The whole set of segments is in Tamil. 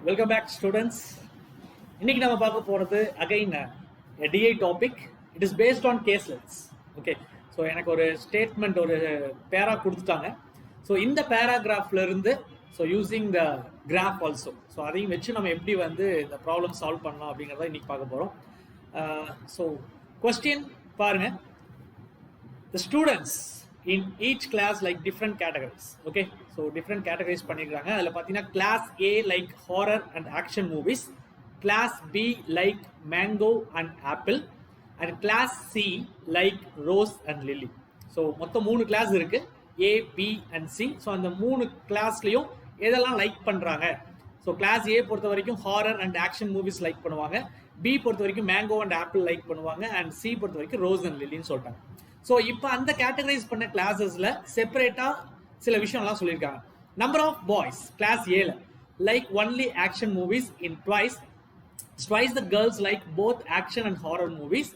Welcome back, students. இன்னைக்கு நம்ம பார்க்க போறது again a DI topic. It is based on caselets. Okay. So எனக்கு ஒரு ஸ்டேட்மெண்ட் ஒரு பேரா கொடுத்துட்டாங்க. ஸோ இந்த பேராகிராஃப்ல இருந்து so using the graph also so அதையும் வச்சு நம்ம எப்படி வந்து இந்த ப்ராப்ளம் சால்வ் பண்ணலாம் அப்படிங்கிறத இன்னைக்கு பார்க்க போகிறோம். ஸோ கொஸ்டின் பாருங்க. The students in each class like different categories. Okay, so different categories பண்ணிருக்காங்க. அதுல பாத்தீங்கன்னா class A like horror and action movies, class B like mango and apple, and class C like rose and lily. So மொத்தம் 3 கிளாஸ் இருக்கு, A, B and C. So அந்த 3 கிளாஸ்லயும் எதெல்லாம் லைக் பண்றாங்க? ஸோ கிளாஸ் ஏ பொறுத்த வரைக்கும் horror and action movies like பண்ணுவாங்க, பி பொறுத்த வரைக்கும் மேங்கோ அண்ட் ஆப்பிள் லைக் பண்ணுவாங்க, அண்ட் சி பொறுத்த வரைக்கும் ரோஸ் அண்ட் லில்லின்னு சொல்லிட்டாங்க. ஸோ இப்போ அந்த கேட்டகரைஸ் பண்ண கிளாஸஸ்ல செப்பரேட்டா சில விஷயம்லாம் சொல்லியிருக்காங்க. நம்பர் ஆஃப் பாய்ஸ் கிளாஸ் ஏல like only action movies in twice the girls like both action and horror movies.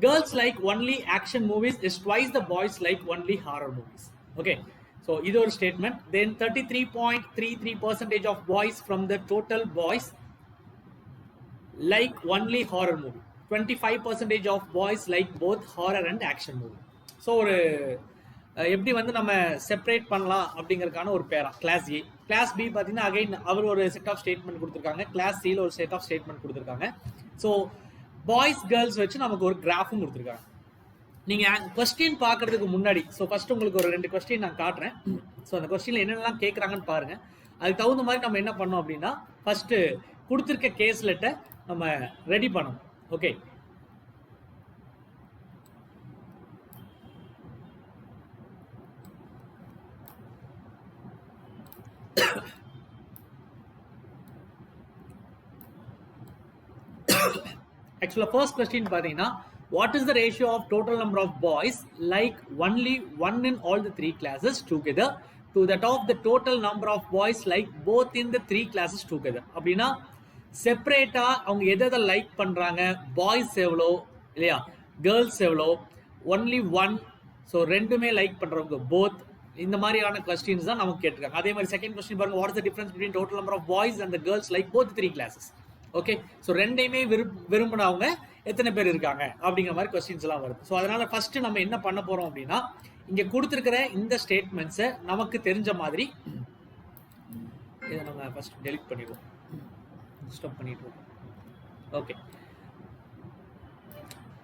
Girls like only action movies is twice the boys like only horror movies. Okay, so இது ஒரு statement. Then 33.33% of boys from the total boys like only horror movie. 25% of boys like both horror and action movie. So ஒரு எப்படி வந்து நம்ம செப்பரேட் பண்ணலாம் அப்படிங்கறதுக்கான ஒரு பேரா கிளாஸ் ஏ. கிளாஸ் பி பார்த்தீங்கன்னா அகைன் அவர் ஒரு செட் ஆஃப் ஸ்டேட்மெண்ட் கொடுத்துருக்காங்க, கிளாஸ் சியில் ஒரு செட் ஆஃப் ஸ்டேட்மெண்ட் கொடுத்துருக்காங்க. ஸோ பாய்ஸ் கேர்ள்ஸ் வச்சு நமக்கு ஒரு கிராஃபும் கொடுத்துருக்காங்க. நீங்க கொஸ்டின் பார்க்கறதுக்கு முன்னாடி ஸோ ஃபர்ஸ்ட் உங்களுக்கு ஒரு 2 கொஸ்டின் நான் காட்டுறேன். ஸோ அந்த கொஸ்டின்ல என்னென்னலாம் கேட்குறாங்கன்னு பாருங்க. அதுக்கு தகுந்த மாதிரி நம்ம என்ன பண்ணோம் அப்படின்னா ஃபர்ஸ்ட் கொடுத்துருக்க கேஸ்லெட்டை நம்ம ரெடி பண்ணணும். ஓகே, ஆக்சுவலா ஃபர்ஸ்ட் கொஸ்டின் பாத்தீங்கன்னா what is the ratio of total number of boys like only one in all the 3 classes together to that of the total number of boys like both in the 3 classes together. அப்படின்னா செப்பரேட்டா அவங்க எதை லைக் பண்றாங்க, பாய்ஸ் எவ்வளோ இல்லையா, கேர்ள்ஸ் எவ்வளோ, ஒன்லி ஒன், ஸோ ரெண்டுமே லைக் பண்றவங்க போத், இந்த மாதிரியான கொஸ்டின்ஸ் தான் நமக்கு கேட்டிருக்காங்க. அதே மாதிரி செகண்ட் கொஸ்டின் பாருங்க, what is the difference between total number of boys and girls like both 3 classes. Okay, so ரெண்டையுமே விரும்பினவங்க எத்தனை பேர் இருக்காங்க அப்படிங்கிற மாதிரி கொஸ்டின்ஸ் எல்லாம் வருது. ஸோ அதனால ஃபர்ஸ்ட் நம்ம என்ன பண்ண போறோம் அப்படின்னா இங்க கொடுத்துருக்கிற இந்த ஸ்டேட்மெண்ட்ஸை நமக்கு தெரிஞ்ச மாதிரி இதை நம்ம ஃபர்ஸ்ட் டெலிட் பண்ணிடுவோம், ஸ்டாப் பண்ணிடுவோம். ஓகே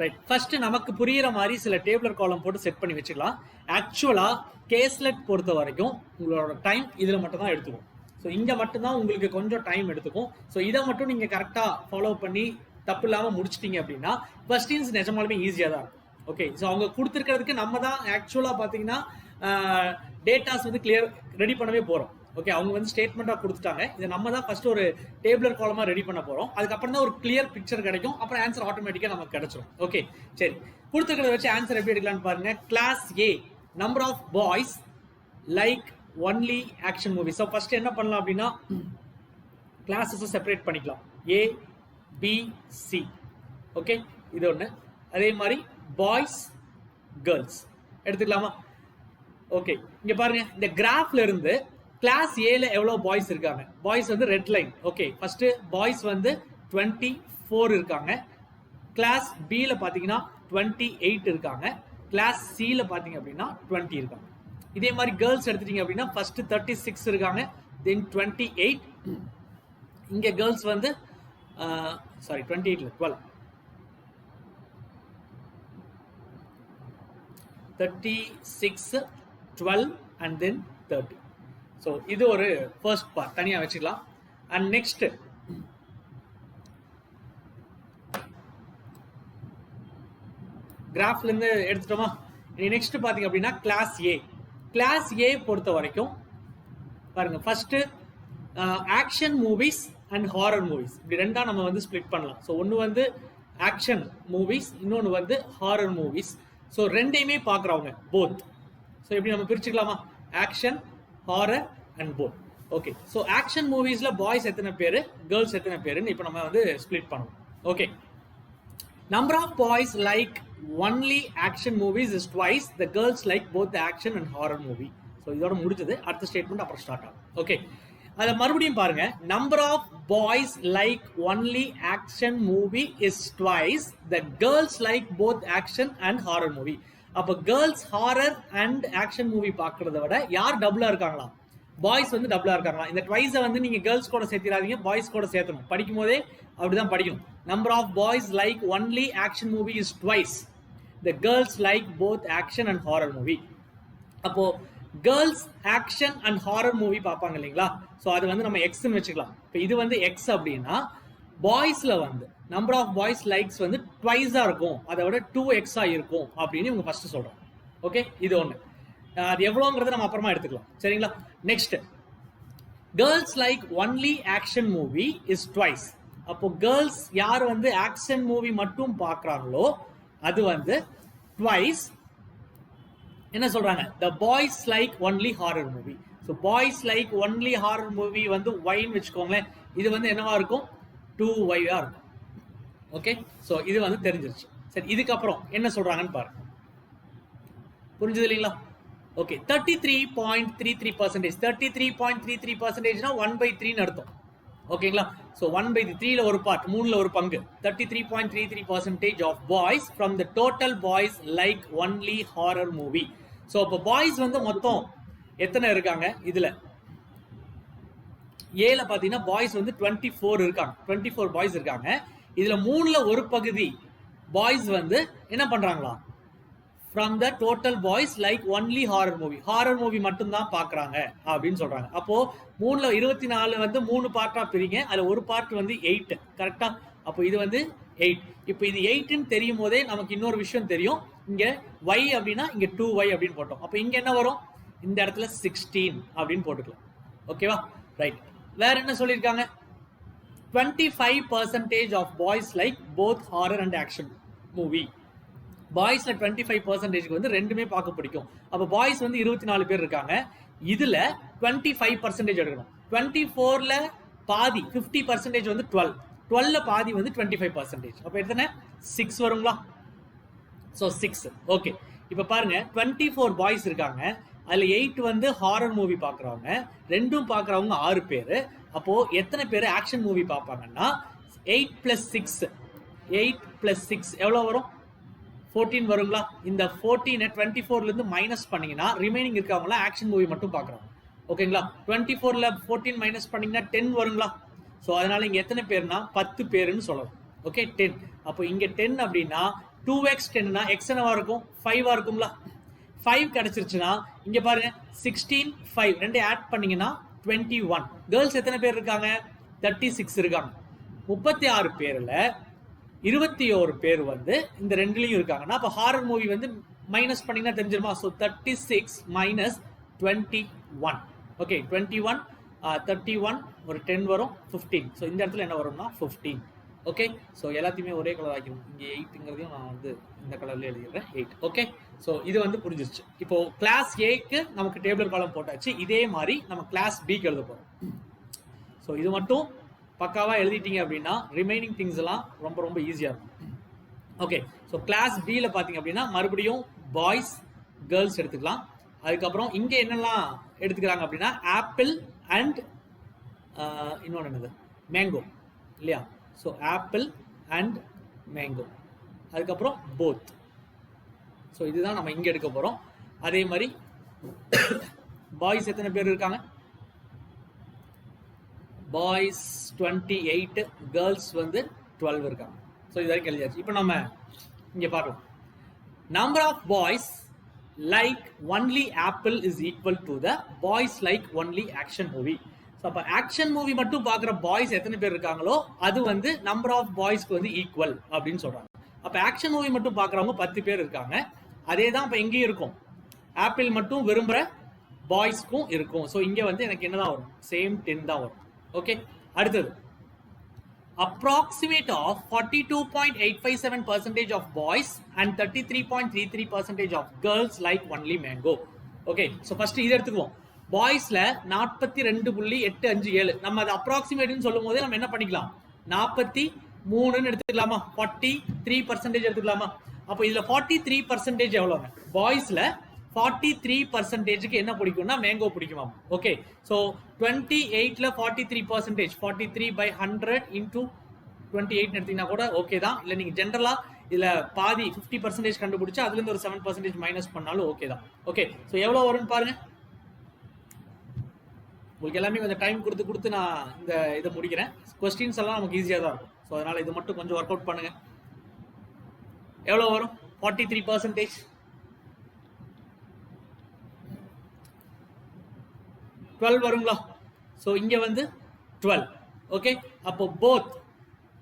ரைட், ஃபர்ஸ்ட் நமக்கு புரியுற மாதிரி சில டேபிளர் காலம் போட்டு செட் பண்ணி வச்சுக்கலாம். ஆக்சுவலா கேஸ்லெட் பொறுத்த வரைக்கும் உங்களோட டைம் இதுல மட்டும் தான் எடுத்துக்கும். ஸோ இங்கே மட்டும்தான் உங்களுக்கு கொஞ்சம் டைம் எடுத்துக்கும். ஸோ இதை மட்டும் நீங்கள் கரெக்டாக ஃபாலோ பண்ணி தப்பு இல்லாமல் முடிச்சிட்டிங்க அப்படின்னா கொஸ்டின்ஸ் நிஜமாலுமே ஈஸியாக தான் இருக்கும். ஓகே, ஸோ அவங்க கொடுத்துருக்கிறதுக்கு நம்ம தான் ஆக்சுவலாக பார்த்தீங்கன்னா டேட்டாஸ் வந்து கிளியர் ரெடி பண்ணவே போகிறோம். ஓகே, அவங்க வந்து ஸ்டேட்மெண்ட்டாக கொடுத்துட்டாங்க, இதை நம்ம தான் ஃபர்ஸ்ட் ஒரு டேபிளர் காலமாக ரெடி பண்ண போகிறோம். அதுக்கப்புறம் தான் ஒரு கிளியர் பிக்சர் கிடைக்கும், அப்புறம் ஆன்சர் ஆட்டோமேட்டிக்காக நமக்கு கிடைச்சிடும். ஓகே சரி, கொடுத்துருக்கிறத வச்சு ஆன்சர் எப்படி எடுக்கலாம்னு பாருங்க. Class A number of boys like only action movie. So first என்ன பண்ணலாம் அப்படின்னா கிளாஸஸை செப்பரேட் பண்ணிக்கலாம், ஏ பி சி. ஓகே, இது ஒன்று. அதே மாதிரி பாய்ஸ் கேர்ள்ஸ் எடுத்துக்கலாமா? ஓகே, இங்க பாருங்க, இந்த கிராஃப்ல இருந்து கிளாஸ் ஏல எவ்வளவு பாய்ஸ் இருக்காங்க, பாய்ஸ் வந்து red line. Okay, first boys வந்து 24 இருக்காங்க, கிளாஸ் பில பாத்தீங்கன்னா 28 இருக்காங்க, கிளாஸ் சில பாத்தீங்க அப்படின்னா 20 இருக்காங்க. இதே மாதிரி கேர்ள்ஸ் எடுத்துட்டீங்க அப்படின்னா ஃபர்ஸ்ட் 36 இருக்காங்க, தென் 28. இங்க கேர்ள்ஸ் வந்து சாரி 28 இல்ல 12, 36 12 and then 30. ஸோ இது ஒரு ஃபர்ஸ்ட் பார்ட் தனியா வச்சுக்கலாம். அண்ட் நெக்ஸ்ட் கிராஃப்ல இருந்து எடுத்துட்டோமா? நெக்ஸ்ட் பாத்தீங்க அப்படின்னா கிளாஸ் ஏ. கிளாஸ் ஏ பொறுத்த வரைக்கும் பாருங்க, first action movies and horror movies இப்படி ரெண்டா நம்ம வந்து ஸ்பிளிட் பண்ணலாம். ஸோ ஒன்று வந்து ஆக்ஷன் மூவிஸ், இன்னொன்று வந்து ஹாரர் மூவிஸ். ஸோ ரெண்டையுமே பார்க்குறவங்க போத். ஸோ இப்படி நம்ம பிரிச்சுக்கலாமா, action horror and both. Okay, so action மூவிஸ்ல பாய்ஸ் எத்தனை பேர், கேர்ள்ஸ் எத்தனை பேருன்னு இப்போ நம்ம வந்து ஸ்பிளிட் பண்ணுவோம். Okay, number of boys like only action movies is twice the girls like both the action and horror movie. So இதோட முடிஞ்சது. அடுத்த ஸ்டேட்மெண்ட் அப்புறம் ஸ்டார்ட் ஆகும். ஓகே, அதை மறுபடியும் பாருங்க. Number of boys like only action movie is twice the girls like both action and horror movie. அப்போ girls horror and action movie பார்க்கறத விட யார் டபுளா இருக்காங்களா? பாய்ஸ் வந்து டபுளா இருக்காங்களா? இந்த ட்வைஸை வந்து நீங்க கேர்ள்ஸ் கூட சேர்த்திடாதீங்க, பாய்ஸ் கூட சேர்த்தணும். படிக்கும் போதே அப்படிதான் படிக்கணும். Number of boys like only action movie is twice the girls like both action and horror movie. அப்போ girls action and horror movie பார்ப்பாங்க இல்லைங்களா? ஸோ அது வந்து நம்ம எக்ஸ்ன்னு வச்சுக்கலாம். இப்போ இது வந்து எக்ஸ் அப்படின்னா பாய்ஸ்ல வந்து நம்பர் ஆஃப் பாய்ஸ் லைக்ஸ் வந்து ட்வைஸா இருக்கும், அதை விட 2x இருக்கும் அப்படின்னு இவங்க ஃபர்ஸ்ட் சொல்றோம். ஓகே, இது ஒன்று. அது எவ்வளோங்கிறத நம்ம அப்புறமா எடுத்துக்கலாம். சரிங்களா? Next, girls like only action movie is twice. அப்போ கேர்ள்ஸ் யார் வந்து ஆக்ஷன் மூவி மட்டும் பார்க்குறாங்களோ அது வந்து ட்வைஸ். என்ன சொல்றாங்க? த boys like only horror movie. So boys like only horror movie வந்து ஒய்ன்னு வச்சுக்கோங்களேன். இது வந்து என்னவா இருக்கும்? 2y இருக்கும். ஓகே, ஸோ இது வந்து தெரிஞ்சிருச்சு. சரி, இதுக்கப்புறம் என்ன சொல்றாங்கன்னு பாருங்க. புரிஞ்சது இல்லைங்களா? ஓகே, 33.33%. 33.33%னா 1/3 அர்த்தம். ஓகேங்களா? ஸோ 1/3 ஒரு பார்ட், 3ல ஒரு பங்கு. 33.33% of boys from the total boys like only horror movie. So இப்போ பாய்ஸ் வந்து மொத்தம் எத்தனை இருக்காங்க? இதுல ஏல பாத்தீங்கன்னா பாய்ஸ் வந்து 24 இருக்காங்க. 24 பாய்ஸ் இருக்காங்க. இதுல 3ல ஒரு பகுதி பாய்ஸ் வந்து என்ன பண்றாங்களா? from the total boys like only horror movie. Horror movie மட்டும் தான் பார்க்கறாங்க அப்படின்னு சொல்றாங்க. அப்போ 3ல 24 வந்து 3 பார்ட்டா பிரிங்க. அதுல ஒரு பார்ட் வந்து 8. கரெக்ட்டா? அப்போ இது வந்து 8. இப்போ இது 8 ன்னு தெரியும் போதே நமக்கு இன்னொரு விஷயம் தெரியும். இங்க y அப்படின்னா இங்க 2y அப்படின்னு போட்டோம். அப்போ இங்க என்ன வரும்? இந்த இடத்துல 16 அப்படின்னு போட்டுக்கலாம். ஓகேவா? ரைட். வேற என்ன சொல்லிருக்காங்க? 25% of boys like both horror and action movie. பாய்ஸ்ல 25% வந்து ரெண்டுமே பார்க்க பிடிக்கும். அப்ப பாய்ஸ் வந்து 24 பேர் இருக்காங்க. இதுல 25% எடுக்கணும். 24ல பாதி 50% வந்து 12. 12ல பாதி வந்து 25%. அப்ப எத்தனை? 6 வருங்களா? சோ 6. ஓகே, இப்ப பாருங்க, 24 பாய்ஸ் இருக்காங்க. அதுல 8 வந்து ஹாரர் மூவி பாக்குறவங்க, ரெண்டும் பாக்குறவங்க 6 பேரு. அப்போ எத்தனை பேர் ஆக்ஷன் மூவி பார்ப்பாங்கன்னா 8 + 6. 8 + 6 எவ்வளவு வரும்? 14 வருங்களா? இந்த 14 24ல இருந்து மைனஸ் பண்ணீங்கன்னா ரிமைனிங் இருக்கவங்கள ஆக்ஷன் மூவி மட்டும் பார்க்கறாங்க. ஓகேங்களா? 24ல 14 மைனஸ் பண்ணீங்கன்னா 10 வருங்களா? சோ அதனால இங்க எத்தனை பேர்னா 10 பேருன்னு சொல்லலாம். ஓகே, 10. அப்போ இங்க 10 அப்படின்னா 2x 10னா x என்னவா இருக்கும்? 5 இருக்கும்ல? 5 கிடைச்சிருச்சுன்னா இங்க பாருங்க, 16 5 ரெண்டு ஆட் பண்ணீங்கன்னா 21. கேர்ள்ஸ் எத்தனை பேர் இருக்காங்க? 36 இருக்காங்க. 36 பேர்ல 21 பேர் வந்து இந்த ரெண்டுலயும் இருக்காங்கன்னா அப்ப ஹாரர் மூவி வந்து மைனஸ் பண்ணீங்கன்னா தெரிஞ்சிருமா? So 36 minus 21. ஓகே, 21 31 ஒரு 10 வரும், 15. சோ இந்த இடத்துல என்ன வரும்னா 15. ஓகே, சோ எல்லாத்தையுமே ஒரே கலர் ஆக்கிடும். இங்க 8ங்கிறதையும் நான் வந்து இந்த கலர்ல எழுதிடுறேன், 8. ஓகே, சோ இது வந்து புரிஞ்சிருச்சு. இப்போ கிளாஸ் ஏக்கு நமக்கு டேபிள் காலம் போட்டாச்சு. இதே மாதிரி நம்ம கிளாஸ் பிக்கு எழுத போறோம். சோ இது மட்டும் பக்காவா எழுதிட்டீங்க அப்படின்னா ரிமைனிங் திங்ஸ் எல்லாம் ரொம்ப ரொம்ப ஈஸியா இருக்கும். ஓகே, ஸோ கிளாஸ் பில பாத்தீங்க அப்படின்னா மறுபடியும் பாய்ஸ் கேர்ள்ஸ் எடுத்துக்கலாம். அதுக்கப்புறம் இங்க என்னெல்லாம் எடுத்துக்கிறாங்க அப்படின்னா ஆப்பிள் அண்ட் இன்னொன்று என்னது, மேங்கோ இல்லையா? ஸோ ஆப்பிள் அண்ட் மேங்கோ, அதுக்கப்புறம் போத். ஸோ இதுதான் நம்ம இங்க எடுக்க போறோம். அதே மாதிரி பாய்ஸ் எத்தனை பேர் இருக்காங்க? பாய்ஸ் 28, கேர்ள்ஸ் வந்து 12 இருக்காங்க. ஸோ இது வரைக்கும் எழுதியாச்சு. இப்போ நம்ம இங்க பார்க்கலாம். Number of boys like only apple is equal to the boys like only action movie. So அப்போ ஆக்ஷன் மூவி மட்டும் பார்க்குற பாய்ஸ் எத்தனை பேர் இருக்காங்களோ அது வந்து நம்பர் ஆஃப் பாய்ஸ்க்கு வந்து ஈக்குவல் அப்படின்னு சொல்றாங்க. அப்போ ஆக்ஷன் மூவி மட்டும் பார்க்குறவங்க 10 பேர் இருக்காங்க. அதே தான் இப்போ எங்கேயும் இருக்கும். ஆப்பிள் மட்டும் விரும்புகிற பாய்ஸ்க்கும் இருக்கும். ஸோ இங்கே வந்து எனக்கு என்னதான் வரும்? சேம் 10 தான் வரும். ஓகே, அடுத்தது approximate of 42.857% of boys and 33.33% of girls like only mango. Okay, so first இத எடுத்துக்குவோம். பாய்ஸ்ல 42.857. நம்ம அது அப்ராக்சிமேட்னு சொல்லும்போது நம்ம என்ன பண்ணிக்கலாம்? 43ன்னு எடுத்துக்கலாமா? 43% எடுத்துக்கலாமா? அப்போ இதுல 43% எவ்வளவுங்க? பாய்ஸ்ல 43%க்கு என்ன பிடிக்கும்னா மேங்கோ பிடிக்குமா. ஓகே, ஸோ 28ல 43%, 43 by 100 into 28 எடுத்தீங்கன்னா கூட ஓகே தான். இல்லை நீங்கள் ஜென்ரலா இதுல பாதி 50% கண்டுபிடிச்சா அதுல இருந்து ஒரு 7% மைனஸ் பண்ணாலும் ஓகே தான். ஓகே, ஸோ எவ்வளவு வரும்னு பாருங்க. உங்களுக்கு எல்லாமே கொஞ்சம் டைம் கொடுத்து நான் இந்த இதை முடிக்கிறேன். கொஸ்டின்ஸ் எல்லாம் நமக்கு ஈஸியாக தான் இருக்கும். ஸோ அதனால இது மட்டும் கொஞ்சம் ஒர்க் அவுட் பண்ணுங்க. எவ்வளோ வரும்? 43%. 12 வருங்களா? ஸோ இங்கே வந்து 12. ஓகே, அப்போ போத்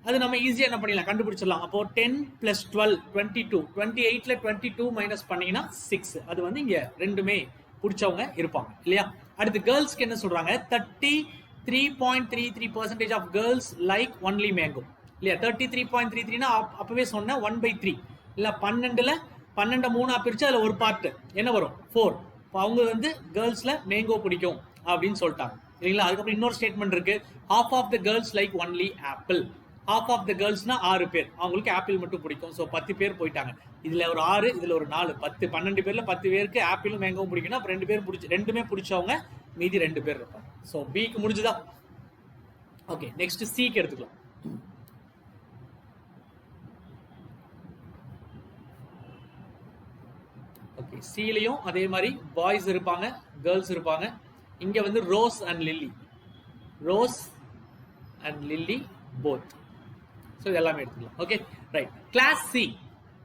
அது நம்ம ஈஸியாக என்ன பண்ணிடலாம், கண்டுபிடிச்சிடலாம். அப்போ 10 + 12 22. 28ல 22 மைனஸ் பண்ணீங்கன்னா 6. அது வந்து இங்கே ரெண்டுமே பிடிச்சவங்க இருப்பாங்க இல்லையா? அடுத்து கேர்ள்ஸ்க்கு என்ன சொல்றாங்க? 33.33% of girls like only mango இல்லையா? 33.33னா அப்பவே சொன்ன 1/3 இல்லை 12ல 12 3 பிரிச்சு அதில் ஒரு பார்ட் என்ன வரும்? 4. இப்போ அவங்க வந்து கேர்ள்ஸ்ல மேங்கோ பிடிக்கும் அப்படின்னு சொல்லிட்டாங்க இல்லைங்களா? அதுக்கப்புறம் இன்னொரு ஸ்டேட்மெண்ட் இருக்கு, half of the girls like only apple. half of the கேர்ள்ஸ்னா 6 பேர், அவங்களுக்கு ஆப்பிள் மட்டும் பிடிக்கும். ஸோ 10 பேர் போயிட்டாங்க. இதுல ஒரு 6, இதுல ஒரு 4, 10, 12 பேர்ல 10 பேருக்கு ஆப்பிளும் மேங்கோவும் பிடிக்கும்னா அப்ப 2 பேர் ரெண்டுமே பிடிச்சவங்க மீதி 2 பேர் இருப்பாங்க. ஸோ பிக்கு முடிஞ்சுதா? ஓகே, நெக்ஸ்ட் சிக்கு எடுத்துக்கலாம். ஓகே, சிலையும் அதே மாதிரி பாய்ஸ் இருப்பாங்க, கேர்ள்ஸ் இருப்பாங்க. இங்க வந்து rose and lily both. So இதெல்லாமே எடுத்துக்கலாம். Okay, right. Class C,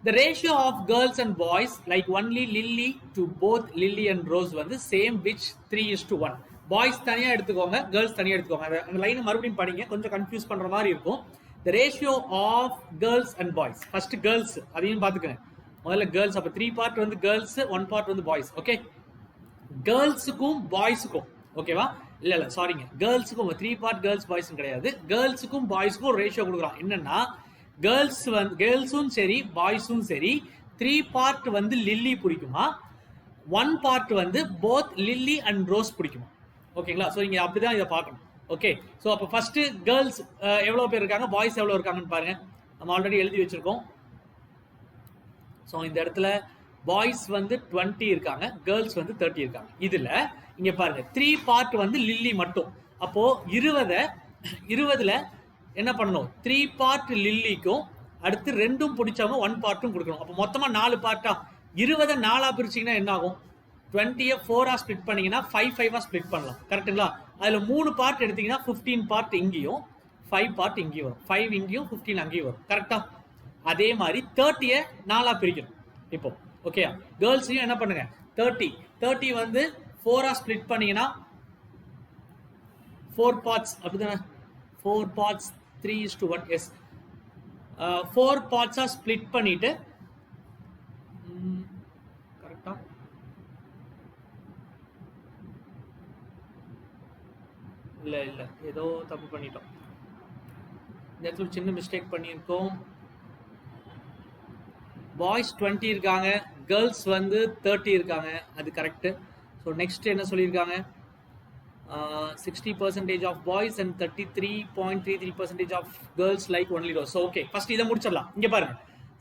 the ratio of girls and boys like only Lily to both Lily and Rose வந்து same which 3:1. பாய்ஸ் தனியா எடுத்துக்கோங்க, கேர்ள்ஸ் தனியா எடுத்துக்கோங்க. அந்த லைன் மறுபடியும் படிங்க, கொஞ்சம் கன்ஃபியூஸ் பண்ற மாதிரி இருக்கும். the ratio of girls and boys, first girls அதையும் பார்த்துக்கங்க. முதல்ல கேர்ள்ஸ், அப்ப 3 பார்ட் வந்து கேர்ள்ஸ், 1 பார்ட் வந்து பாய்ஸ். ஓகே, கேர்ள்ஸுக்கும் பாய்ஸுக்கும் ஓகேவா? இல்ல சாரிங்க, கேர்ள்ஸுக்கும் 3 பார்ட் கேர்ள்ஸ் பாய்ஸ் கிடையாது. கேர்ள்ஸுக்கும் பாய்ஸுக்கும் ரேஷியோ கொடுக்குறோம். என்னன்னா கேர்ள்ஸும் சரி பாய்ஸும் சரி 3 பார்ட் வந்து லில்லி பிடிக்குமா, 1 பார்ட் வந்து போத் லில்லி அண்ட் ரோஸ் பிடிக்குமா. ஓகேங்களா? ஸோ இங்க அப்படிதான் இதை பார்க்கணும். ஓகே, ஸோ அப்போ ஃபர்ஸ்ட் கேர்ள்ஸ் எவ்வளோ பேர் இருக்காங்க, பாய்ஸ் எவ்வளோ இருக்காங்கன்னு பாருங்க. நம்ம ஆல்ரெடி எழுதி வச்சிருக்கோம். ஸோ இந்த இடத்துல பாய்ஸ் வந்து 20 இருக்காங்க, கேர்ள்ஸ் வந்து 30 இருக்காங்க. இதுல இங்க பாருங்க 3 பார்ட் வந்து லில்லி மட்டும். அப்போ 20ல என்ன பண்ணணும், 3 பார்ட் லில்லிக்கும் அடுத்து 2 பிடிச்சவங்க 1 பார்ட்டும் கொடுக்கணும். அப்போ மொத்தமா 4 பார்ட்டா. 20 4 பிரிச்சிங்கன்னா என்ன ஆகும்? 20 4 ஸ்பிளிட் பண்ணீங்கன்னா 5 ஸ்பிளிட் பண்ணலாம். கரெக்டுங்களா? அதுல 3 பார்ட் எடுத்தீங்கன்னா 15 பார்ட் இங்கேயும் 5 பார்ட் இங்கேயும் வரும், 5 இங்கேயும் 15 அங்கேயும் வரும். கரெக்டா? அதே மாதிரி 30 4 பிரிக்கணும். இப்போ ஓகே, கேர்ள்ஸையும் என்ன பண்ணுங்க, 30 வந்து 4 ஸ்பிளிட் பண்ணீங்கன்னா 4 பார்ட்ஸ் அப்படிதானே? 4 பார்ட்ஸ் 3:1. எஸ், 4 பார்ட்ஸா ஸ்பிளிட் பண்ணிட்டு கரெக்டா? இல்ல ஏதோ தப்பு பண்ணிட்டோம். இந்த இடத்துல சின்ன மிஸ்டேக் பண்ணியிருக்கோம். பாய்ஸ் 20 இருக்காங்க, கேர்ள்ஸ் வந்து 30 இருக்காங்க, அது கரெக்ட். ஸோ நெக்ஸ்ட் என்ன சொல்லியிருக்காங்க, 60% of boys and 33.33% of girls like only rose. So okay, first இதை முடிச்சிடலாம். இங்க பாருங்க,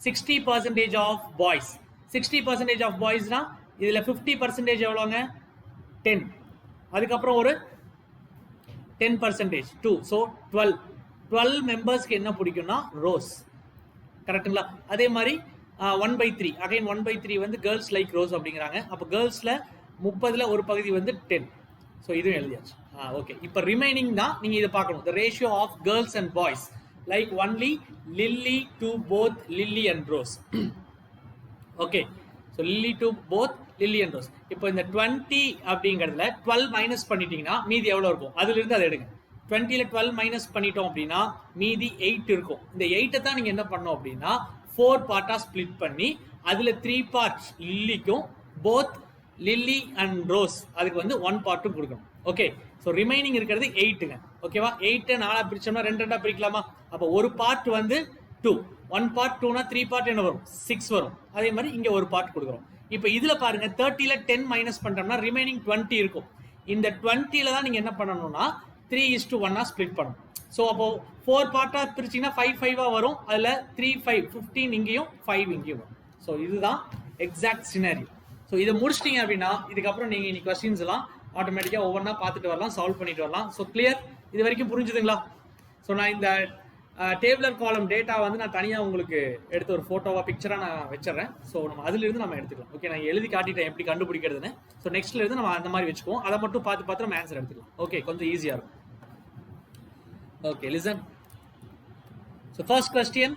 60% ஆஃப் பாய்ஸ், 60% ஆஃப் பாய்ஸ்னா இதுல 50% எவ்வளோங்க, 10. அதுக்கப்புறம் ஒரு 10% 2. ஸோ 12 மெம்பர்ஸ்க்கு என்ன பிடிக்கும்னா ரோஸ். கரெக்டுங்களா? அதே மாதிரி 1/3 அகைன் 1/3 வந்து கேர்ள்ஸ் லைக் ரோஸ் அப்படிங்கிறாங்க. அப்போ கேர்ள்ஸ்ல 30ல ஒரு பகுதி வந்து 10. ஸோ இதுவும் எழுதியாச்சு. ஓகே, இப்போ ரிமைனிங் தான் நீங்க இதை பார்க்கணும். the ratio of girls and boys like only Lily to both Lily and Rose. Okay, so Lily to both Lily and Rose. இப்போ இந்த 20 அப்படிங்கிறதுல 12 மைனஸ் பண்ணிட்டீங்கன்னா மீதி எவ்வளோ இருக்கும், அதுல இருந்து அதை எடுங்க. 20ல 12 மைனஸ் பண்ணிட்டோம் அப்படின்னா மீதி 8 இருக்கும். இந்த 8 தான் நீங்க என்ன பண்ணணும் அப்படின்னா 4 பார்ட்டா ஸ்பிளிட் பண்ணி அதுல 3 பார்ட்ஸ் லில்லிக்கும் போத் லில்லி அண்ட் ரோஸ் அதுக்கு வந்து 1 பார்ட்டும் கொடுக்கணும். ஓகே, ஸோ ரிமைனிங் இருக்கிறது 8ங்க. ஓகேவா? 8 4 பிரிச்சோம்னா 2 பிரிக்கலாமா? அப்போ ஒரு பார்ட் வந்து 2, 1 பார்ட் 2னா 3 பார்ட் என்ன வரும், 6 வரும். அதே மாதிரி இங்க ஒரு பார்ட் கொடுக்குறோம். இப்போ இதுல பாருங்க 30ல 10 மைனஸ் பண்றோம்னா ரிமைனிங் 20 இருக்கும். இந்த 20ல தான் நீங்க என்ன பண்ணணும்னா 3:1 ஸ்பிளிட் பண்ணணும். ஸோ அப்போ 4 பார்ட்டா பிரிச்சிங்கன்னா 5 வரும். அதில் 3 5 15 இங்கேயும் 5 இங்கேயும் வரும். ஸோ இதுதான் எக்ஸாக்ட் சினாரியோ. ஸோ ஸோ இதை முடிச்சிட்டிங்க அப்படின்னா இதுக்கப்புறம் நீங்கள் இன்னைக்கு கொஸ்டின்ஸ் எல்லாம் ஆட்டோமேட்டிக்காக ஒவ்வொன்றா பார்த்துட்டு வரலாம், சால்வ் பண்ணிட்டு வரலாம். ஸோ கிளியர், இது வரைக்கும் புரிஞ்சுதுங்களா? ஸோ நான் இந்த டேபிளர் காலம் டேட்டா வந்து நான் தனியாக உங்களுக்கு எடுத்து ஒரு ஃபோட்டோவாக பிக்சராக நான் வச்சிடறேன். ஸோ நம்ம அதிலிருந்து நம்ம எடுத்துக்கலாம். ஓகே, நான் எழுதி காட்டிட்டேன் எப்படி கண்டுபிடிக்கிறதுன்னு. ஸோ நெக்ஸ்ட்ல இருந்து நம்ம அந்த மாதிரி வச்சுக்குவோம். அதை மட்டும் பார்த்து பார்த்து நம்ம ஆன்சர் எடுத்துக்கலாம். ஓகே, கொஞ்சம் ஈஸியாக இருக்கும். Okay, listen. So first question,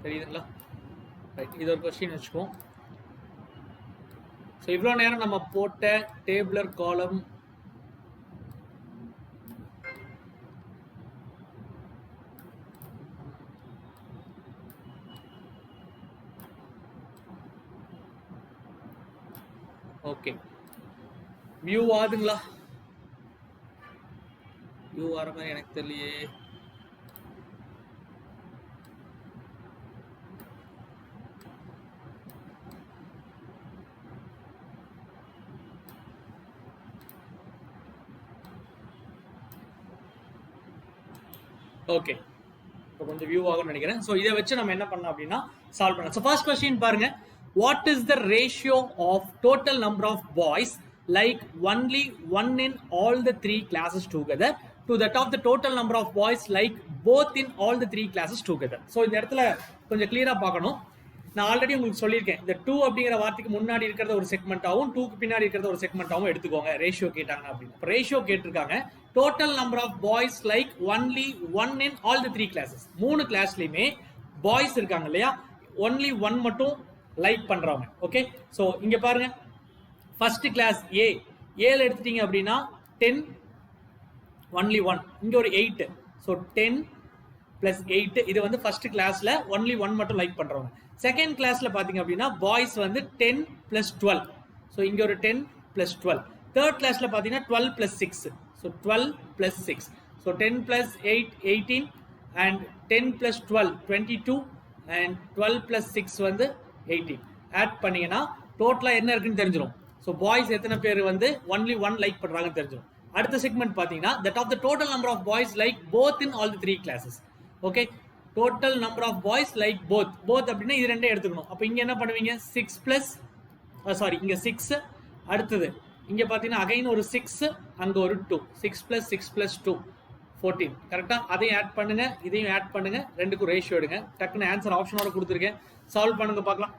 தெரியுதுங்களா? ரைட், இது ஒரு கொஸ்டின் வச்சுக்குவோம். ஸோ இவ்வளோ நேரம் நம்ம போட்ட டேபிளர் காலம் ஓகே, வியூ ஆகுதுங்களா? வியூ ஆகிற மாதிரி எனக்கு தெரியலையே. ஓகே, இப்போ கொஞ்சம் வியூ ஆகும்னு நினைக்கிறேன். ஸோ இதை வச்சு நம்ம என்ன பண்ணலாம் அப்படின்னா சால்வ் பண்ணலாம். ஸோ ஃபர்ஸ்ட் கொஸ்டின் பாருங்க, what is the ratio of total number of boys like only one in all the three classes together to that of the total number of boys like both in all the three classes together. So இந்த இடத்துல கொஞ்சம் கிளியராக பார்க்கணும். நான் ஆல்ரெடி உங்களுக்கு சொல்லியிருக்கேன், இந்த 2 அப்படிங்கிற வார்த்தைக்கு முன்னாடி இருக்கிறத ஒரு செக்மெண்ட்டாகவும் 2க்கு பின்னாடி இருக்கிறத ஒரு செக்மெண்ட்டாகவும் எடுத்துக்கோங்க. ரேஷியோ கேட்டாங்க அப்படின்னு. இப்போ ரேஷியோ கேட்டிருக்காங்க, total number of boys like only one in all the 3 classes. 3 கிளாஸ்லயுமே பாய்ஸ் இருக்காங்க இல்லையா, ஒன்லி 1 மட்டும் லைக் பண்றாங்க. ஓகே, ஸோ இங்க பாருங்க, ஃபர்ஸ்ட் கிளாஸ் ஏல எடுத்துட்டீங்க அப்படின்னா 10 ஒன்லி 1, இங்க ஒரு 8. ஸோ 10 பிளஸ் 8, இது வந்து ஃபர்ஸ்ட் கிளாஸ்ல ஒன்லி 1 மட்டும் லைக் பண்றவங்க. செகண்ட் கிளாஸ்ல பாத்தீங்க அப்படின்னா பாய்ஸ் வந்து 10 பிளஸ் 12. ஸோ இங்க ஒரு 10 பிளஸ் 12. தேர்ட் கிளாஸ்ல பாத்தீங்கன்னா 12 plus 6. So 12 plus 6. So 10 plus 8 18 and 10 plus 12 22 and 12 plus 6 வந்து 18. ஆட் பண்ணீங்கன்னா டோட்டலா என்ன இருக்குன்னு தெரிஞ்சிடும். ஸோ பாய்ஸ் எத்தனை பேர் வந்து ஒன்லி 1 லைக் பண்றாங்கன்னு தெரிஞ்சிடும். அடுத்த செக்மெண்ட் பாத்தீங்கன்னா that of the total number of boys like both in all the 3 classes. Okay, total number of boys like both அப்படின்னா இது ரெண்டே எடுத்துக்கணும். அப்போ இங்க என்ன பண்ணுவீங்க, 6 பிளஸ் சாரி இங்க 6, அடுத்தது இங்க பாத்தீங்கன்னா அகைன் ஒரு 6, அங்க ஒரு 2. 6 பிளஸ் 6 பிளஸ் 2 14. கரெக்டா? அதையும் ஆட் பண்ணுங்க, இதையும் ஆட் பண்ணுங்க, ரெண்டுக்கும் ரேஷியோ எடுங்க. டக்குன்னு ஆன்சர் ஆப்ஷனோட கொடுத்துருக்கேன், சால்வ் பண்ணுங்க பார்க்கலாம்.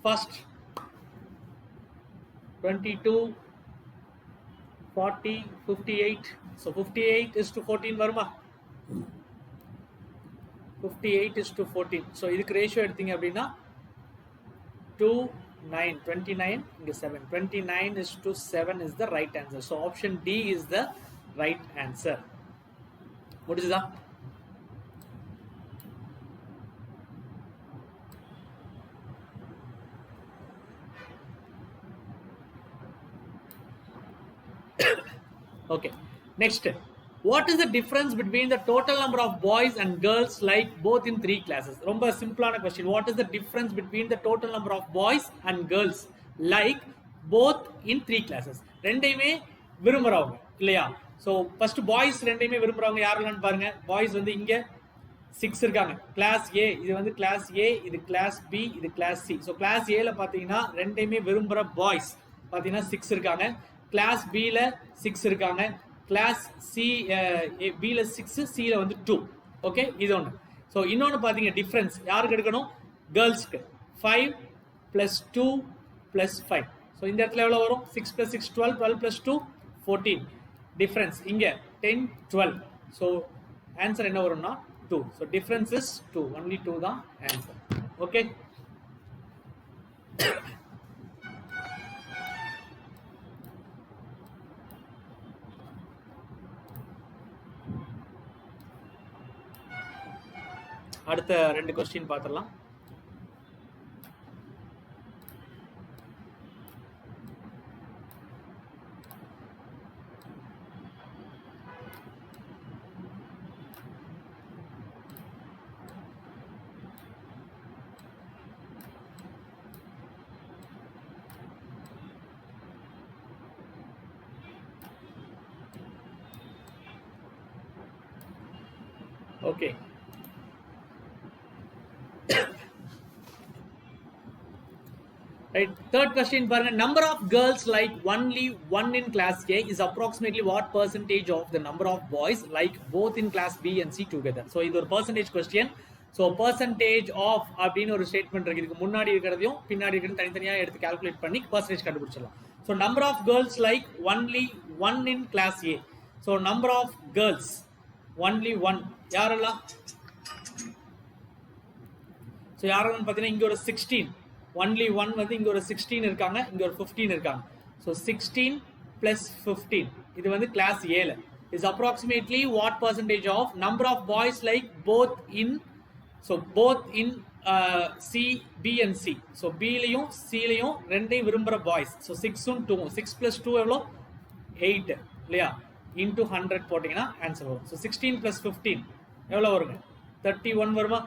ஃபர்ஸ்ட் 22 40 58. ஸோ 58 is to 14 வருமா? 58 is to 14. ஸோ இதுக்கு ரேஷியோ எடுத்தீங்க அப்படின்னா 2 9 29, இங்க 7. 29 is to 7 is the right answer. So option D is the right answer. முடிஞ்சுதா? Okay, next, what is the difference between the total number of boys and girls like both in 3 classes? ரொம்ப சிம்பிளான question. What is the difference between the total number of boys and girls like both in 3 classes? ரெண்டையுமே விரும்புறவங்க இல்லையா? ஸோ ஃபர்ஸ்ட் பாய்ஸ் ரெண்டையுமே விரும்புறவங்க யாரெல்லாம் பாருங்க. பாய்ஸ் வந்து இங்க 6 இருக்காங்க. கிளாஸ் ஏ, இது வந்து கிளாஸ் ஏ, இது கிளாஸ் பி, இது கிளாஸ் சி. ஸோ கிளாஸ் ஏல பாத்தீங்கன்னா ரெண்டையுமே விரும்புற பாய்ஸ் பாத்தீங்கன்னா 6 இருக்காங்க. கிளாஸ் பில 6 இருக்காங்க. கிளாஸ் சி பில 6, சில வந்து 2. ஓகே, இது ஒன்று. ஸோ இன்னொன்று பார்த்தீங்க டிஃப்ரென்ஸ் யாருக்கு எடுக்கணும், கேர்ள்ஸ்க்கு 5 + 2 + 5. ஸோ இந்த இடத்துல எவ்வளோ வரும், 6 + 6 12, 12 + 2 14. டிஃப்ரென்ஸ் இங்கே 10 12. ஸோ ஆன்சர் என்ன வரும்னா 2. ஸோ டிஃப்ரென்ஸ் இஸ் 2, ஒன்லி 2 தான் ஆன்சர். ஓகே, அடுத்த 2 क्वेश्चन பார்த்துடலாம். Okay. Right. Third question, number of girls like only one in class A is approximately what percentage of the number of boys like both in class B and C together? So இது ஒரு percentage question. So percentage of அப்படின்னு ஒரு ஸ்டேட்மெண்ட் இருக்கு. இதுக்கு முன்னாடி இருக்கிறதையும் பின்னாடி இருக்கிறது தனித்தனியா எடுத்து கால்குலேட் பண்ணி percentage கண்டுபிடிச்சிடலாம். So number of girls like only one in class A. So number of girls only one யாரெல்லாம்? So யாரெல்லாம் பார்த்தீங்கன்னா இங்க ஒரு 16 only one வந்து இங்க ஒரு 16 இருக்காங்க, இங்க ஒரு 15 இருக்காங்க. So 16 plus 15 இது வந்து class A ல is approximately what percentage of number of boys like both in C, B and C. So B லையும் C லையும் ரெண்டையும் விரும்புற boys. So 6 2 6 plus 2 எவ்வளோ 8 இல்லையா into 100 போட்டீங்கன்னா ஆன்சர் வரும். So 16 plus 15 எவ்வளோ வருங்க 31 வருமா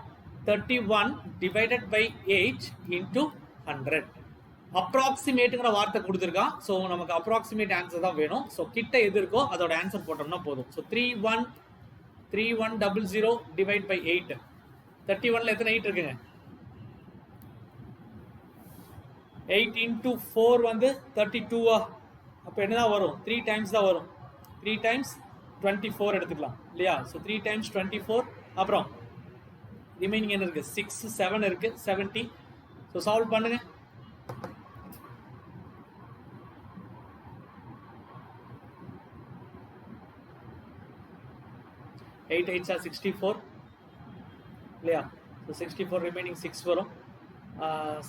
31 divided by 8 into 100. அப்ராக்சிமேட்டுங்கிற வார்த்தை கொடுத்துருக்கான். ஸோ நமக்கு அப்ராக்சிமேட் ஆன்சர் தான் வேணும். ஸோ கிட்ட எது இருக்கோ அதோட ஆன்சர் போட்டோம்னா போதும். So 3100 divide by 8. 31ல எத்தனை 8 இருக்குங்க 8 into 4 வந்து 32. அப்போ என்னதான் வரும் 3 டைம்ஸ் தான் வரும். 3 டைம்ஸ் 24 எடுத்துக்கலாம் இல்லையா. ஸோ 3 டைம்ஸ் 24 அப்புறம் ரிமைனிங் என்ன இருக்கு 6 7 இருக்கு 70. ஸோ சால்வ் பண்ணுங்க. எயிட் 8s are 64 இல்லையா. ஸோ 64 ரிமைனிங் 6 வரும்.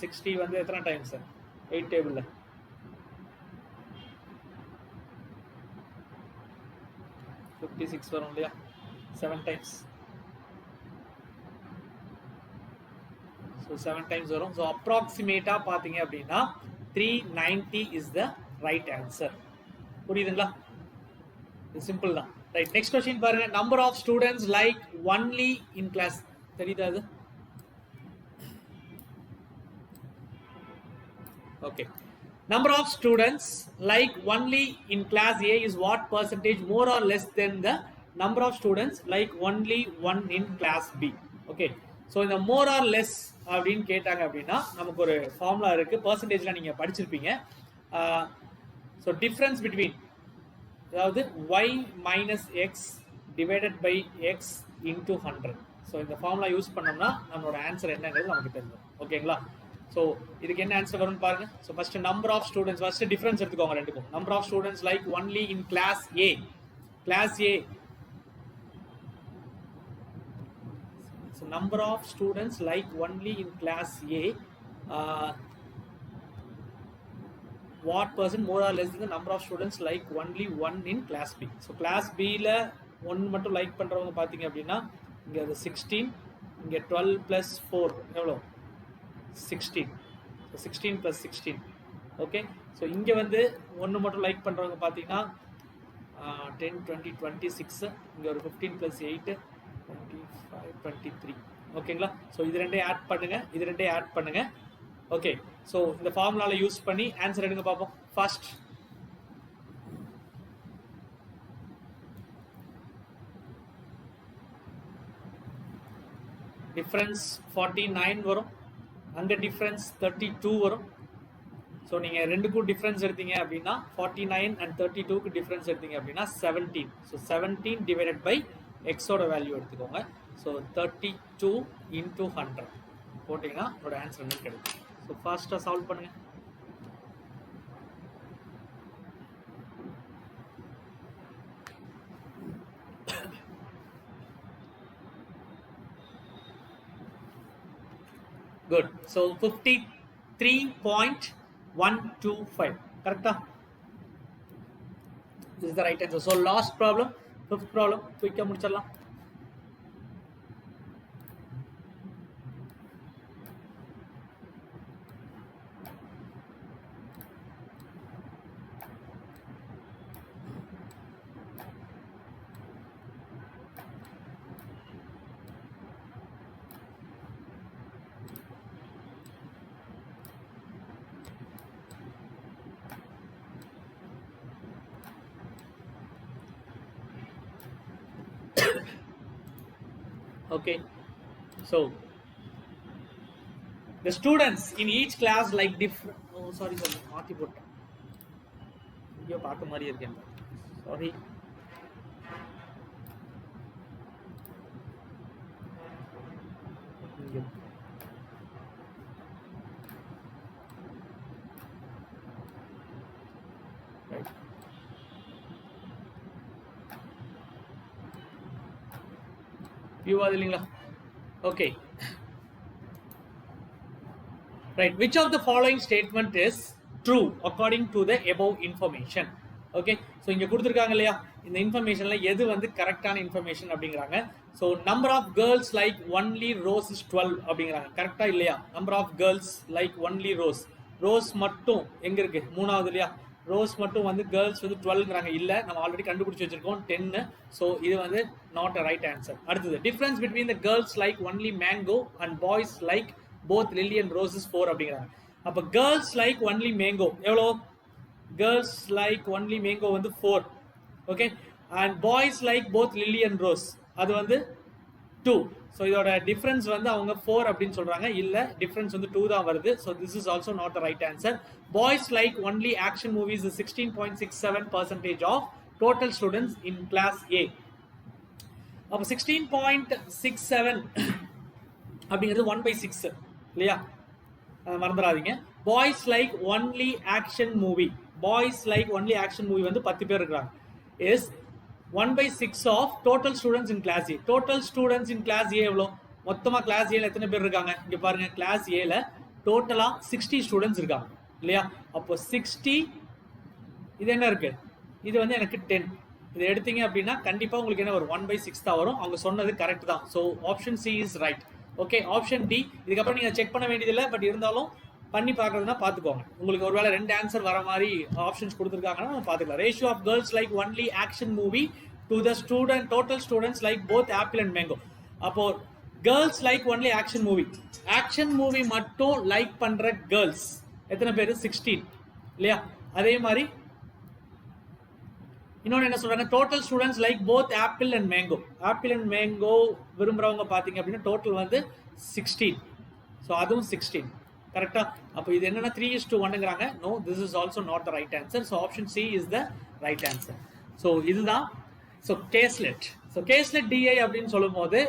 60 வந்து எத்தனை டைம்ஸ் 8 டேபிளில் 56 வரும் இல்லையா 7 டைம்ஸ். ஸோ 7 டைம்ஸ் வரும். ஸோ அப்ராக்சிமேட்டாக பார்த்தீங்க அப்படின்னா 390 இஸ் த ரைட் ஆன்சர். புரியுதுங்களா? இது சிம்பிள் தான். ரைட். நெக்ஸ்ட் கொஸ்டின் பாருங்க. Number of students like only in class. தெரியுதா அது? Okay. Number of students like only in class A is what percentage more or less than the number of students like only one in class B. Okay. So இந்த more or less அப்படின்னு கேட்டாங்க அப்படின்னா நமக்கு ஒரு ஃபார்முலா இருக்கு. பர்சன்டேஜ்ல நீங்க படிச்சிருப்பீங்க. ஸோ டிஃபரன்ஸ் பிட்வீன் அதாவது y minus x divided by x into 100. So இந்த ஃபார்முலா யூஸ் பண்ணோம்னா நம்மளோட ஆன்சர் என்னங்கிறது நமக்கு தெரியும். ஓகேங்களா? ஸோ இதுக்கு என்ன ஆன்சர் வரும்னு பாருங்க. So first number of students first difference எடுத்துக்கோங்க ரெண்டுக்கும். Number of students like only in class A. Class A. So number of students like only in class A. What percent more or less then number of students like only one in class B. So class பியில் ஒன் மட்டும் லைக் பண்ணுறவங்க பார்த்தீங்க அப்படின்னா இங்கே அது 16, இங்கே 12 + 4 எவ்வளோ 16. ஸோ 16 + 16. ஓகே. ஸோ இங்கே வந்து ஒன்று மட்டும் லைக் பண்ணுறவங்க பார்த்தீங்கன்னா 10 20 26. இங்கே ஒரு 15 + 8 25 23. ஓகேங்களா? ஸோ இது ரெண்டையும் ஆட் பண்ணுங்க, இது ரெண்டையும் ஆட் பண்ணுங்க. ஓகே. ஸோ இந்த ஃபார்முலாவில் யூஸ் பண்ணி ஆன்சர் எடுங்க பார்ப்போம். ஃபர்ஸ்ட் டிஃப்ரென்ஸ் 49 வரும், அங்கே டிஃப்ரென்ஸ் 32 வரும். ஸோ நீங்கள் ரெண்டுக்கும் டிஃப்ரென்ஸ் எடுத்தீங்க அப்படின்னா 49 and 32க்கு டிஃப்ரென்ஸ் எடுத்தீங்க அப்படின்னா 17. ஸோ 17 டிவைடட் பை எக்ஸோட வேல்யூ எடுத்துக்கோங்க. ஸோ 32 × 100 போட்டிங்கன்னா உங்களோட ஆன்சர் என்ன கிடைக்கும். ஸோ ஃபாஸ்ட்டாக சால்வ் பண்ணுங்க. Good. So 53.125. Correct? This is the right answer. So last problem, fifth problem. Quick முடிச்சிடலாம். Okay, so the students in each class like different. Oh, sorry, மாத்தி போட்டேன். இங்க பார்த்த மாதிரி இருக்கேன். Sorry. Right. View ஆகுது இல்லைங்களா? Okay. Right. Which of the following statement is true according to the above information? Okay. So இங்க கொடுத்திருக்காங்க இல்லையா, இந்த இன்ஃபர்மேஷன்ல எது வந்து கரெக்டான இன்ஃபர்மேஷன் அப்படிங்கறாங்க. So number of girls like only Rose is 12 அப்படிங்கறாங்க. கரெக்ட்டா இல்லையா? Number of girls like only Rose. Rose மட்டும் எங்க இருக்கு? மூணாவது இல்லையா? ரோஸ் மட்டும் வந்து கேர்ள்ஸ் வந்து 12ங்கறாங்க. இல்ல, நம்ம ஆல்ரெடி கண்டுபிடிச்சு வச்சிருக்கோம் 10. ஸோ இது வந்து நாட் அ ரைட் ஆன்சர். அடுத்தது difference between the girls like only mango and boys like both lily and roses 4 அப்படிங்கிறாங்க. அப்போ கேர்ள்ஸ் லைக் ஒன்லி மேங்கோ எவ்வளோ? கேர்ள்ஸ் லைக் ஒன்லி மேங்கோ வந்து 4. Okay, and boys like both lily and rose அது வந்து 2. ஸோ இதோட டிஃபரன்ஸ் வந்து அவங்க 4 அப்படின்னு சொல்றாங்க. இல்ல, டிஃபரன்ஸ் வந்து 2 தான் வருது. So this is also not the right answer. Boys like only action movies 16.67% of total students in class A. அப்போ 16.67 அப்படிங்கிறது 1/6 இல்லையா? மறந்துடாதீங்க. Boys like only action movie, boys like only action movie வந்து 10 பேர் இருக்கிறாங்க. Is 1/6 of total students in class A. Total students in class A எவ்வளோ? மொத்தமா கிளாஸ் ஏல எத்தனை பேர் இருக்காங்க? இங்க பாருங்க, கிளாஸ் ஏல டோட்டலா 60 ஸ்டூடெண்ட்ஸ் இருக்காங்க இல்லையா? அப்போ 60, இது என்ன இருக்கு? இது வந்து எனக்கு 10. இதை எடுத்தீங்க அப்படின்னா கண்டிப்பா உங்களுக்கு என்ன ஒரு 1/6 தான் வரும். அவங்க சொன்னது கரெக்ட் தான். So option C is right. Okay, option D இதுக்கப்புறம் நீங்க செக் பண்ண வேண்டியதில்லை. பட் இருந்தாலும் பண்ணி பார்க்கறதுனா பார்த்துக்கோங்க. உங்களுக்கு ஒருவேளை 2 ஆன்சர் வர மாதிரி ஆப்ஷன்ஸ் கொடுத்துருக்காங்கன்னா நம்ம பார்த்துக்கலாம். Ratio of girls like only action movie to the student total students like both apple and mango. அப்போ girls like only action movie, action movie மட்டும் லைக் பண்ற கேர்ள்ஸ் எத்தனை பேர்? 16 இல்லையா? அதே மாதிரி இன்னொன்று என்ன சொல்றாங்க? Total students like both apple and mango. Apple and mango விரும்புறவங்க பார்த்தீங்க அப்படின்னா டோட்டல் வந்து 16. ஸோ அதுவும் 16 கரெக்டா? அப்போ இது என்னன்னா 3:1ங்கிறாங்க. No, this is also not the right answer. So option C is the right answer. So இதுதான். So caselet. So caselet DI அப்படின்னு சொல்லும் போது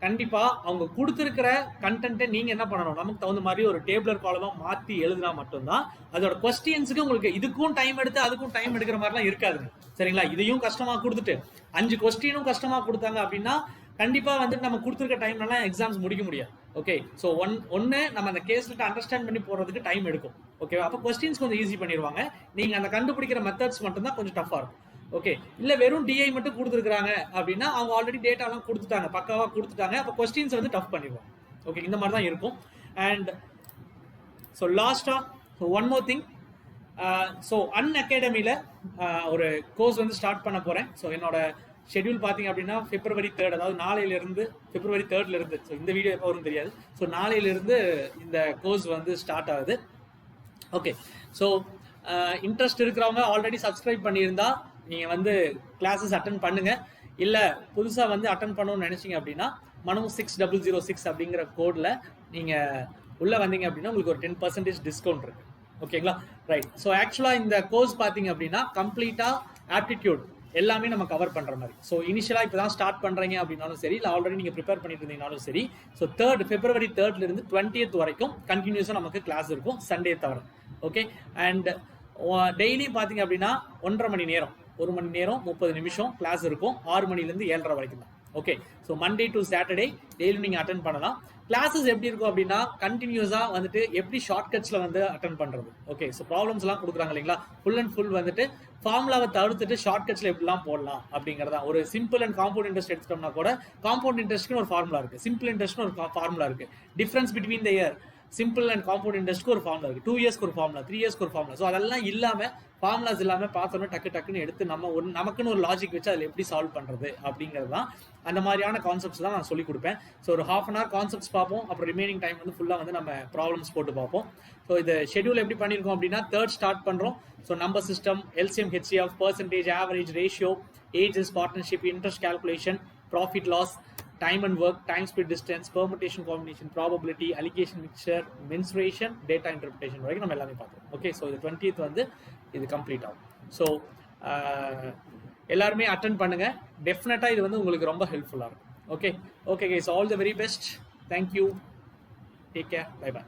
கண்டிப்பா அவங்க கொடுத்துருக்கிற கண்டென்ட்டை நீங்க என்ன பண்ணணும்? நமக்கு தகுந்த மாதிரி ஒரு டேபிளர் காலமா மாத்தி எழுதினா மட்டும்தான் அதோட கொஸ்டின்ஸுக்கு உங்களுக்கு இதுக்கும் டைம் எடுத்து அதுக்கும் டைம் எடுக்கிற மாதிரிலாம் இருக்காதுங்க. சரிங்களா? இதையும் கஷ்டமா கொடுத்துட்டு 5 கொஸ்டினும் கஷ்டமா கொடுத்தாங்க அப்படின்னா கண்டிப்பா வந்துட்டு நம்ம கொடுத்துருக்க டைம்லாம் எக்ஸாம்ஸ் முடிக்க முடியாது. ஓகே, ஸோ ஒன்று நம்ம அந்த கேஸ்லெட் அண்டர்ஸ்டாண்ட் பண்ணி போறதுக்கு டைம் எடுக்கும். ஓகேவா? அப்போ கொஸ்டின்ஸ் கொஞ்சம் ஈஸி பண்ணிடுவாங்க. நீங்க அந்த கண்டுபிடிக்கிற மெத்தட்ஸ் மட்டும் தான் கொஞ்சம் டஃபா இருக்கும். ஓகே, இல்ல வெறும் டிஐ மட்டும் கொடுத்துருக்காங்க அப்படின்னா அவங்க ஆல்ரெடி டேட்டாலாம் கொடுத்துட்டாங்க, பக்காவா கொடுத்துட்டாங்க. அப்போ கொஸ்டின்ஸ் வந்து டஃப் பண்ணிடுவாங்க. ஓகே, இந்த மாதிரி தான் இருக்கும். அண்ட் ஸோ லாஸ்டா ஒன் மோர் திங். ஸோ அன்அகாடமியில் ஒரு கோர்ஸ் வந்து ஸ்டார்ட் பண்ண போகிறேன். ஸோ என்னோட ஷெட்யூல் பார்த்தீங்க அப்படின்னா February 3rd, அதாவது நாளையிலிருந்து February 3rd இருந்து, ஸோ இந்த வீடியோ எப்போ வரும் தெரியாது. ஸோ நாளையிலிருந்து இந்த கோர்ஸ் வந்து ஸ்டார்ட் ஆகுது. ஓகே, ஸோ இன்ட்ரெஸ்ட் இருக்கிறவங்க ஆல்ரெடி சப்ஸ்கிரைப் பண்ணியிருந்தா நீங்கள் வந்து கிளாஸஸ் அட்டன் பண்ணுங்க. இல்லை புதுசாக வந்து அட்டன் பண்ணணும்னு நினச்சிங்க அப்படின்னா மனு 6006 அப்படிங்கிற கோடில் நீங்கள் உள்ளே வந்தீங்க அப்படின்னா உங்களுக்கு ஒரு 10% டிஸ்கவுண்ட் இருக்கு. ஓகேங்களா? ரைட். ஸோ ஆக்சுவலாக இந்த கோர்ஸ் பார்த்தீங்க அப்படின்னா கம்ப்ளீட்டாக ஆப்டிடியூட் எல்லாமே நம்ம கவர் பண்ணுற மாதிரி. ஸோ இனிஷியலாக இப்போ தான் ஸ்டார்ட் பண்ணுறீங்க அப்படின்னாலும் சரி, இல்லை ஆல்ரெடி நீங்கள் ப்ரிப்பேர் பண்ணிட்டு இருந்தீங்கனாலும் சரி. ஸோ February 3rd இருந்து 20th வரைக்கும் கண்டினியூஸாக நமக்கு கிளாஸ் இருக்கும், சண்டே தவிர. ஓகே, அண்ட் டெய்லி பார்த்தீங்க அப்படின்னா 1.5 மணி நேரம், 1 மணி நேரம் 30 நிமிஷம் கிளாஸ் இருக்கும். 6 மணிலேருந்து 7:30 வரைக்கும் தான். Okay, so Monday to Saturday daily நீங்கள் அட்டன் பண்ணலாம். கிளாஸஸ் எப்படி இருக்கும் அப்படின்னா கண்டினியூஸாக வந்துட்டு எப்படி ஷார்ட்கட்ஸில் வந்து அட்டன் பண்ணுறது. ஓகே, ஸோ ப்ராப்ளம்ஸ்லாம் கொடுக்குறாங்க இல்லைங்களா? ஃபுல் அண்ட் ஃபுல் வந்துட்டு ஃபார்முலாவை தவிர்த்துட்டு ஷார்ட்கட்ஸில் எப்படிலாம் போடலாம் அப்படிங்கிறதா. ஒரு சிம்பிள் அண்ட் காம்பவுண்ட் இன்ட்ரெஸ்ட் எடுத்துட்டோம்னா கூட காம்பவுண்ட் இன்ட்ரெஸ்ட்னு ஒரு ஃபார்முலா இருக்குது, சிம்பிள் இன்ட்ரெஸ்ட்னு ஒரு ஃபார்முலா இருக்குது. Difference between the year simple and compound இன்ட்ரெஸ்ட்க்கு ஒரு ஃபார்முலா இருக்குது. 2 இயர்ஸ்க்கு ஒரு ஃபார்முலா, 3 இயர்ஸ்க்கு ஒரு ஃபார்முலா. ஸோ அதெல்லாம் இல்லாமல் ஃபார்முலாஸ் இல்லாமல் பார்த்தோன்னா டக்குன்னு எடுத்து நம்ம நமக்குன்னு ஒரு லாஜிக் வச்சு அதில் எப்படி சால்வ் பண்ணுறது அப்படிங்கிறது தான். அந்த மாதிரியான கான்செப்ட்ஸ் தான் நான் சொல்லிக் கொடுப்பேன். ஸோ ஒரு 1/2 hour கான்செப்ட்ஸ் பார்ப்போம். அப்புறம் ரிமைனிங் டைம் வந்து ஃபுல்லாக வந்து நம்ம ப்ராப்ளம்ஸ் போட்டு பார்ப்போம். ஸோ இது ஷெட்யூல் எப்படி பண்ணியிருக்கோம் அப்படின்னா 3rd ஸ்டார்ட் பண்ணுறோம். So number system, LCM, HCF, percentage, average, ratio, ages, partnership, interest calculation, profit loss, time and work, time, speed, distance, permutation, combination, probability, allocation, mixture, mensuration, data interpretation வரைக்கும் நம்ம எல்லாமே பார்த்தோம். ஓகே, ஸோ இது 20th வந்து இது கம்ப்ளீட் ஆகும். ஸோ எல்லாருமே அட்டென்ட் பண்ணுங்க. டெஃபினட்டாக இது வந்து உங்களுக்கு ரொம்ப ஹெல்ப்ஃபுல்லாக இருக்கும். Okay guys, all the very best. Thank you, take care, bye by.